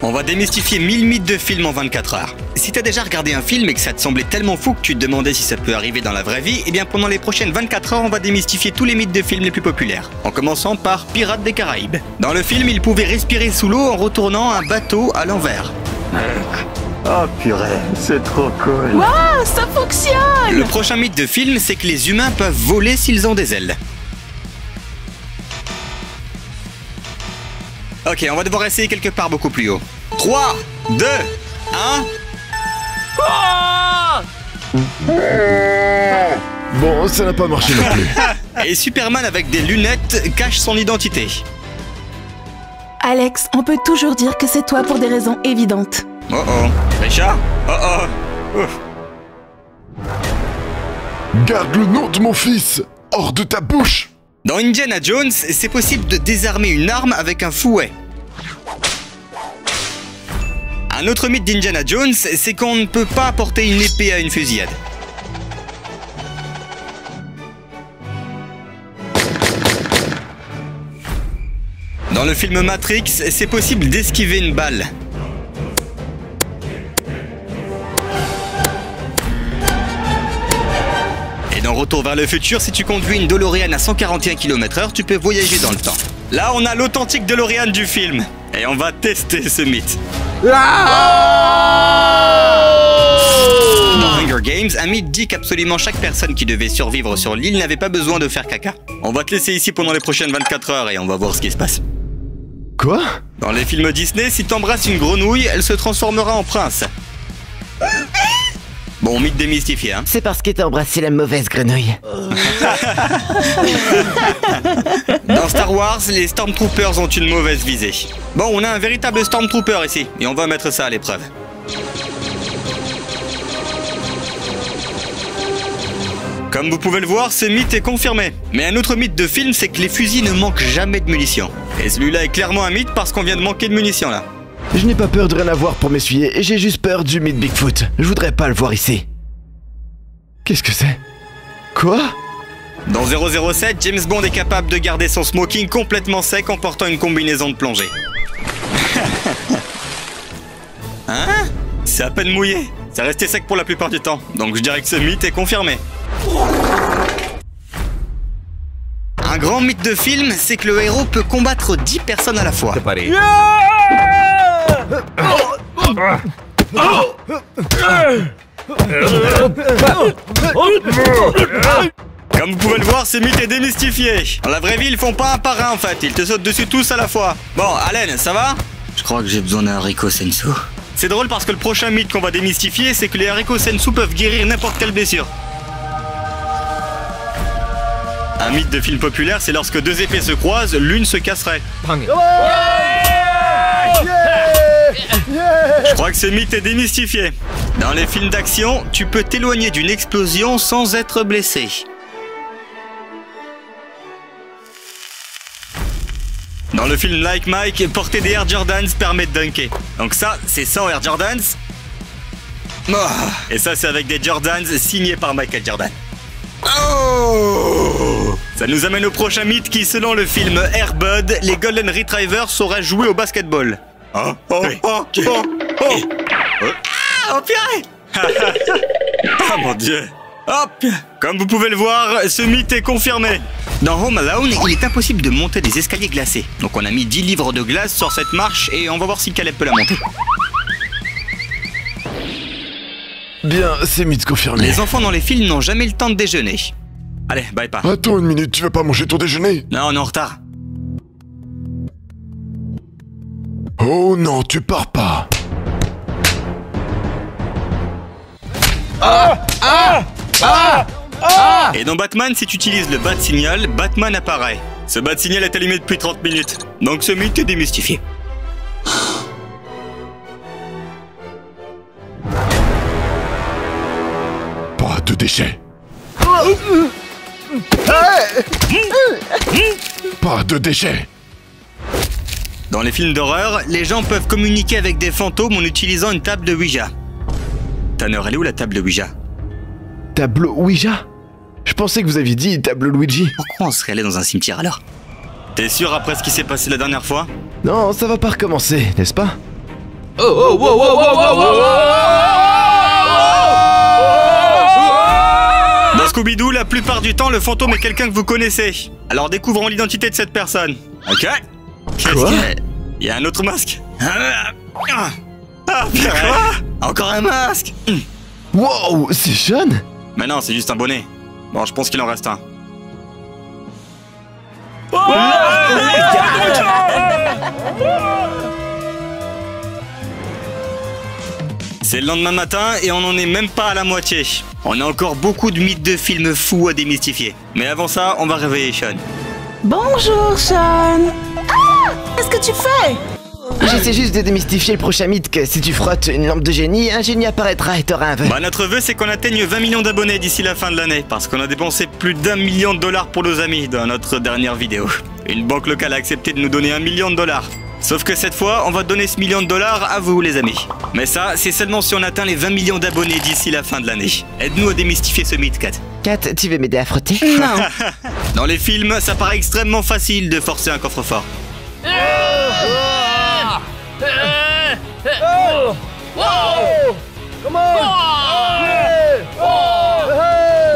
On va démystifier 1000 mythes de films en 24 heures. Si t'as déjà regardé un film et que ça te semblait tellement fou que tu te demandais si ça peut arriver dans la vraie vie, eh bien pendant les prochaines 24 heures, on va démystifier tous les mythes de films les plus populaires. En commençant par Pirates des Caraïbes. Dans le film, il pouvait respirer sous l'eau en retournant un bateau à l'envers. Oh purée, c'est trop cool. Waouh, ça fonctionne! Le prochain mythe de film, c'est que les humains peuvent voler s'ils ont des ailes. Ok, on va devoir essayer quelque part beaucoup plus haut. 3, 2, 1... Bon, ça n'a pas marché non plus. Et Superman avec des lunettes cache son identité. Alex, on peut toujours dire que c'est toi pour des raisons évidentes. Oh oh. Richard? Oh oh. Ouf. Garde le nom de mon fils hors de ta bouche. Dans Indiana Jones, c'est possible de désarmer une arme avec un fouet. Un autre mythe d'Indiana Jones, c'est qu'on ne peut pas porter une épée à une fusillade. Dans le film Matrix, c'est possible d'esquiver une balle. Et dans Retour vers le futur, si tu conduis une DeLorean à 141 km/h, tu peux voyager dans le temps. Là, on a l'authentique DeLorean du film. Et on va tester ce mythe. Dans Hunger Games, un mythe dit qu'absolument chaque personne qui devait survivre sur l'île n'avait pas besoin de faire caca. On va te laisser ici pendant les prochaines 24 heures et on va voir ce qui se passe. Quoi? Dans les films Disney, si t'embrasses une grenouille, elle se transformera en prince. Bon, mythe démystifié, hein. C'est parce que t'as embrassé la mauvaise grenouille. Dans Star Wars, les Stormtroopers ont une mauvaise visée. Bon, on a un véritable Stormtrooper ici, et on va mettre ça à l'épreuve. Comme vous pouvez le voir, ce mythe est confirmé. Mais un autre mythe de film, c'est que les fusils ne manquent jamais de munitions. Et celui-là est clairement un mythe parce qu'on vient de manquer de munitions là. Je n'ai pas peur de rien avoir pour m'essuyer, j'ai juste peur du mythe Bigfoot. Je voudrais pas le voir ici. Qu'est-ce que c'est? Quoi? Dans 007, James Bond est capable de garder son smoking complètement sec en portant une combinaison de plongée. Hein? C'est à peine mouillé. C'est resté sec pour la plupart du temps. Donc je dirais que ce mythe est confirmé. Un grand mythe de film, c'est que le héros peut combattre 10 personnes à la fois. Comme vous pouvez le voir, ce mythe est démystifié. Dans la vraie vie, ils font pas un par un en fait, ils te sautent dessus tous à la fois. Bon, Allen, ça va? Je crois que j'ai besoin d'un haricot sensu. C'est drôle parce que le prochain mythe qu'on va démystifier, c'est que les haricots sensu peuvent guérir n'importe quelle blessure. Un mythe de film populaire, c'est lorsque deux épées se croisent, l'une se casserait. Je crois que ce mythe est démystifié. Dans les films d'action, tu peux t'éloigner d'une explosion sans être blessé. Dans le film Like Mike, porter des Air Jordans permet de dunker. Donc ça, c'est sans Air Jordans. Oh. Et ça, c'est avec des Jordans signés par Michael Jordan. Oh! Ça nous amène au prochain mythe qui, selon le film Air Bud, les Golden Retrievers sauraient jouer au basketball. Oh, oh, oh, oh, oh. Ah, oh purée! Oh mon Dieu! Hop! Comme vous pouvez le voir, ce mythe est confirmé. Dans Home Alone, il est impossible de monter des escaliers glacés. Donc on a mis 10 livres de glace sur cette marche et on va voir si Caleb peut la monter. Bien, c'est mythe confirmé. Les enfants dans les films n'ont jamais le temps de déjeuner. Allez, bye pas. Attends une minute, tu veux pas manger ton déjeuner? Non, on est en retard. Oh non, tu pars pas. Et dans Batman, si tu utilises le bat signal, Batman apparaît. Ce bat signal est allumé depuis 30 minutes. Donc ce mythe est démystifié. Pas de déchets. Pas de déchets. Dans les films d'horreur, les gens peuvent communiquer avec des fantômes en utilisant une table de Ouija. Tanner, elle est où la table de Ouija? Tableau Ouija? Je pensais que vous aviez dit tableau Luigi. Pourquoi on serait allé dans un cimetière alors? T'es sûr après ce qui s'est passé la dernière fois? Non, ça va pas recommencer, n'est-ce pas? Dans Scooby-Doo, la plupart du temps, le fantôme est quelqu'un que vous connaissez. Alors découvrons l'identité de cette personne. Ok. Quoi? Il y a un autre masque. Ah, purée. Encore un masque. Wow, c'est Sean? Mais non, c'est juste un bonnet. Bon, je pense qu'il en reste un. C'est le lendemain matin et on n'en est même pas à la moitié. On a encore beaucoup de mythes de films fous à démystifier. Mais avant ça, on va réveiller Sean. Bonjour, Sean. Ah! Qu'est-ce que tu fais? J'essaie juste de démystifier le prochain mythe que si tu frottes une lampe de génie, un génie apparaîtra et t'auras un vœu. Bah notre vœu c'est qu'on atteigne 20 millions d'abonnés d'ici la fin de l'année, parce qu'on a dépensé plus d'1 million de dollars pour nos amis dans notre dernière vidéo. Une banque locale a accepté de nous donner 1 million de dollars. Sauf que cette fois, on va donner ce million de dollars à vous les amis. Mais ça, c'est seulement si on atteint les 20 millions d'abonnés d'ici la fin de l'année. Aide-nous à démystifier ce mythe, Kat. Kat, tu veux m'aider à frotter? Non. Dans les films, ça paraît extrêmement facile de forcer un coffre-fort.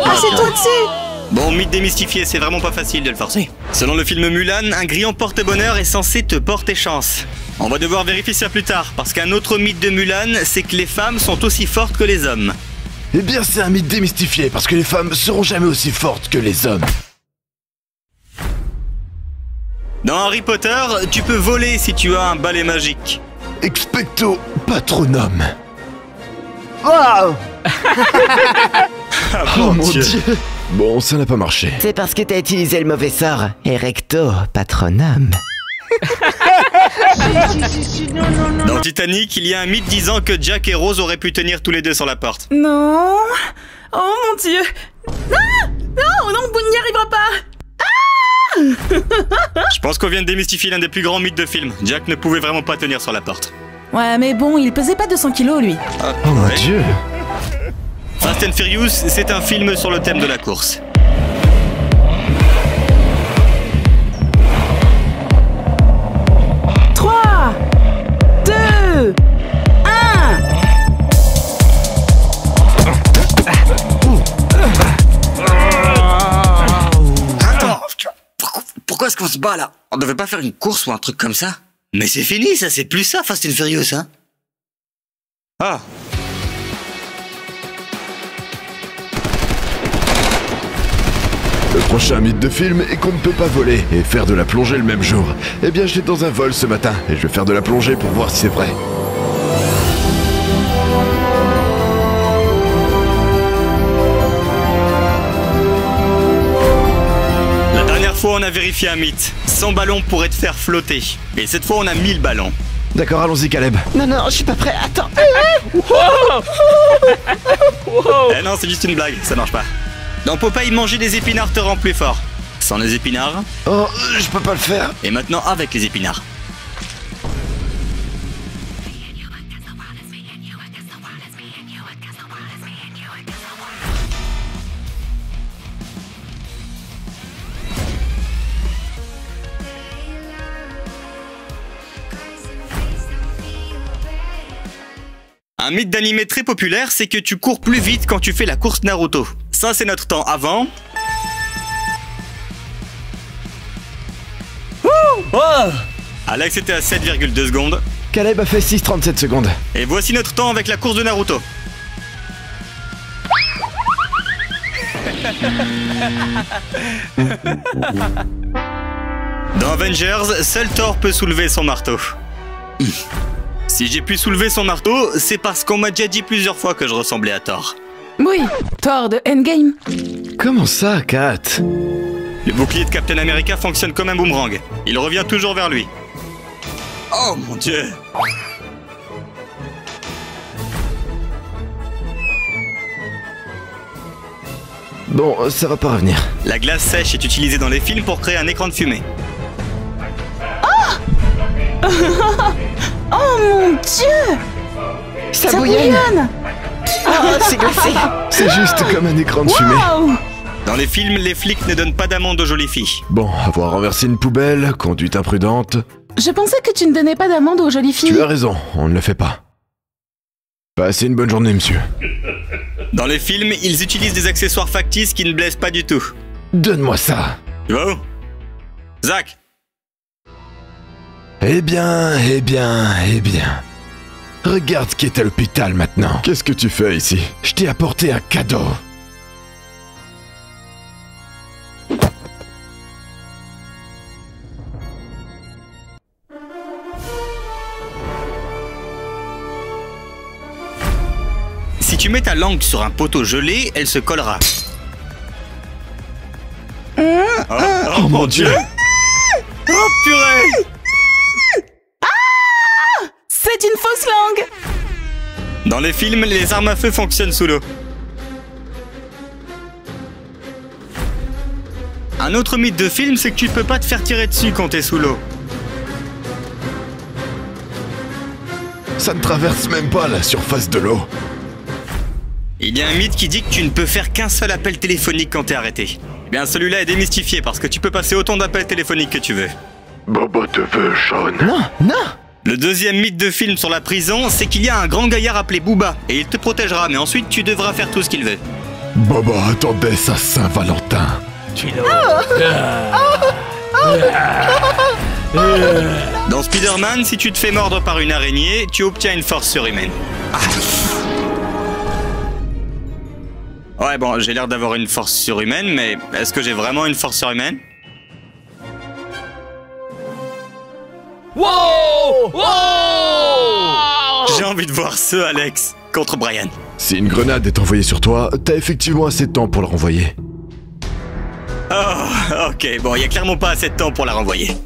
Ah, c'est toi dessus. Bon, mythe démystifié, c'est vraiment pas facile de le forcer. Selon le film Mulan, un grillon porte-bonheur est censé te porter chance. On va devoir vérifier ça plus tard, parce qu'un autre mythe de Mulan, c'est que les femmes sont aussi fortes que les hommes. Eh bien, c'est un mythe démystifié, parce que les femmes seront jamais aussi fortes que les hommes. Dans Harry Potter, tu peux voler si tu as un balai magique. Expecto Patronum. Wow! Ah, Oh mon Dieu. Bon, ça n'a pas marché. C'est parce que t'as utilisé le mauvais sort. Erecto Patronum. Dans Titanic, il y a un mythe disant que Jack et Rose auraient pu tenir tous les deux sur la porte. Non. Oh mon Dieu. Ah! Non, non, Boone n'y arrivera pas. Je pense qu'on vient de démystifier l'un des plus grands mythes de film. Jack ne pouvait vraiment pas tenir sur la porte. Ouais, mais bon, il pesait pas 200 kilos, lui. Oh mon Dieu. Fast and Furious, c'est un film sur le thème de la course. Trois, 2, 1. Attends, pourquoi est-ce qu'on se bat là? On devait pas faire une course ou un truc comme ça? Mais c'est fini, ça, c'est plus ça, Fast and Furious, hein? Ah. Le prochain mythe de film est qu'on ne peut pas voler et faire de la plongée le même jour. Eh bien, j'étais dans un vol ce matin et je vais faire de la plongée pour voir si c'est vrai. La dernière fois, on a vérifié un mythe. 100 ballons pourraient te faire flotter. Et cette fois, on a 1000 ballons. D'accord, allons-y, Caleb. Non, non, je suis pas prêt. Attends. Eh non, c'est juste une blague, ça marche pas. Dans Popeye, manger des épinards te rend plus fort. Sans les épinards, Oh, je peux pas le faire. et maintenant avec les épinards. Un mythe d'animé très populaire, c'est que tu cours plus vite quand tu fais la course Naruto. Ça, c'est notre temps avant. Alex était à 7,2 secondes. Caleb a fait 6,37 secondes. Et voici notre temps avec la course de Naruto. Dans Avengers, seul Thor peut soulever son marteau. Si j'ai pu soulever son marteau, c'est parce qu'on m'a déjà dit plusieurs fois que je ressemblais à Thor. Oui, Thor de Endgame. Comment ça, Kat? Le bouclier de Captain America fonctionne comme un boomerang. Il revient toujours vers lui. Oh mon Dieu! Bon, ça va pas revenir. La glace sèche est utilisée dans les films pour créer un écran de fumée. Oh mon Dieu. Ça Ça bouillonne. bouillonne. Oh, c'est glacé. C'est juste comme un écran de fumée. Wow. Dans les films, les flics ne donnent pas d'amende aux jolies filles. Bon, avoir renversé une poubelle, conduite imprudente. Je pensais que tu ne donnais pas d'amende aux jolies filles. Tu as raison, on ne le fait pas. Passez une bonne journée, monsieur. Dans les films, ils utilisent des accessoires factices qui ne blessent pas du tout. Donne-moi ça. Tu vas où? Zach? Eh bien... Regarde qui est à l'hôpital maintenant. Qu'est-ce que tu fais ici? Je t'ai apporté un cadeau. Si tu mets ta langue sur un poteau gelé, elle se collera. Oh mon Dieu! Oh purée! C'est une fausse langue. Dans les films, les armes à feu fonctionnent sous l'eau. Un autre mythe de film, c'est que tu peux pas te faire tirer dessus quand t'es sous l'eau. Ça ne traverse même pas la surface de l'eau. Il y a un mythe qui dit que tu ne peux faire qu'un seul appel téléphonique quand t'es arrêté. Eh bien, celui-là est démystifié parce que tu peux passer autant d'appels téléphoniques que tu veux. Bobo te veut, Sean. Non, non. Le deuxième mythe de film sur la prison, c'est qu'il y a un grand gaillard appelé Booba et il te protégera, mais ensuite tu devras faire tout ce qu'il veut. Bobo attendait sa Saint-Valentin. Dans Spider-Man, si tu te fais mordre par une araignée, tu obtiens une force surhumaine. Ouais, bon, j'ai l'air d'avoir une force surhumaine, mais est-ce que j'ai vraiment une force surhumaine? Wow! Wow! J'ai envie de voir ce Alex contre Brian. Si une grenade est envoyée sur toi, t'as effectivement assez de temps pour la renvoyer. Oh, ok, bon, il y a clairement pas assez de temps pour la renvoyer.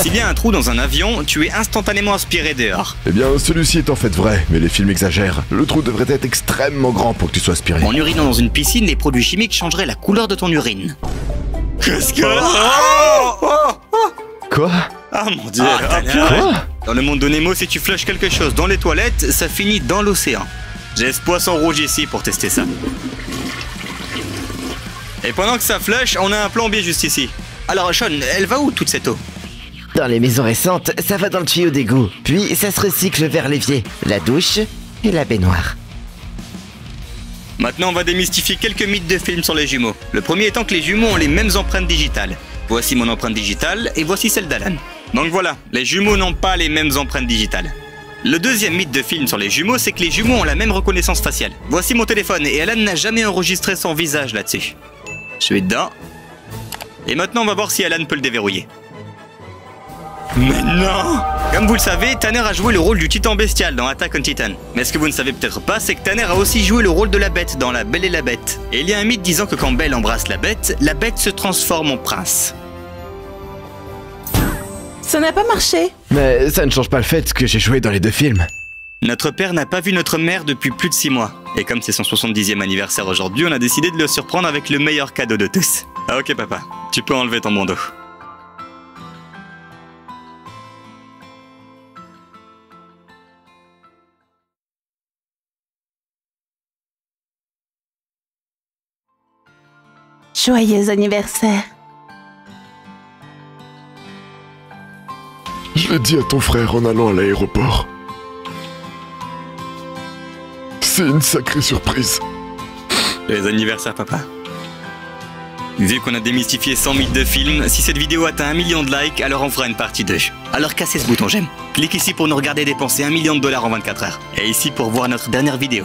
S'il y a un trou dans un avion, tu es instantanément aspiré dehors. Eh bien, celui-ci est en fait vrai, mais les films exagèrent. Le trou devrait être extrêmement grand pour que tu sois aspiré. En urinant dans une piscine, les produits chimiques changeraient la couleur de ton urine. Qu'est-ce que... Quoi? Ah mon dieu, Quoi? Dans le monde de Nemo, si tu flushes quelque chose dans les toilettes, ça finit dans l'océan. J'ai ce poisson rouge ici pour tester ça. Et pendant que ça flush, on a un plombier juste ici. Alors Sean, elle va où toute cette eau? Dans les maisons récentes, ça va dans le tuyau d'égout. Puis ça se recycle vers l'évier, la douche et la baignoire. Maintenant, on va démystifier quelques mythes de films sur les jumeaux. Le premier étant que les jumeaux ont les mêmes empreintes digitales. Voici mon empreinte digitale et voici celle d'Alan. Donc voilà, les jumeaux n'ont pas les mêmes empreintes digitales. Le deuxième mythe de film sur les jumeaux, c'est que les jumeaux ont la même reconnaissance faciale. Voici mon téléphone et Alan n'a jamais enregistré son visage là-dessus. Je suis dedans. Et maintenant, on va voir si Alan peut le déverrouiller. Mais non! Comme vous le savez, Tanner a joué le rôle du titan bestial dans Attack on Titan. Mais ce que vous ne savez peut-être pas, c'est que Tanner a aussi joué le rôle de la bête dans La Belle et la Bête. Et il y a un mythe disant que quand Belle embrasse la bête se transforme en prince. Ça n'a pas marché. Mais ça ne change pas le fait que j'ai joué dans les deux films. Notre père n'a pas vu notre mère depuis plus de 6 mois. Et comme c'est son 70e anniversaire aujourd'hui, on a décidé de le surprendre avec le meilleur cadeau de tous. Ah ok papa, tu peux enlever ton bandeau. Joyeux anniversaire. Je l'ai dit à ton frère en allant à l'aéroport. C'est une sacrée surprise. Joyeux anniversaire papa. Vu qu'on a démystifié 100 mythes de films, si cette vidéo atteint 1 million de likes, alors on fera une partie 2. Alors cassez ce bouton j'aime. Clique ici pour nous regarder dépenser $1 million en 24 heures. Et ici pour voir notre dernière vidéo.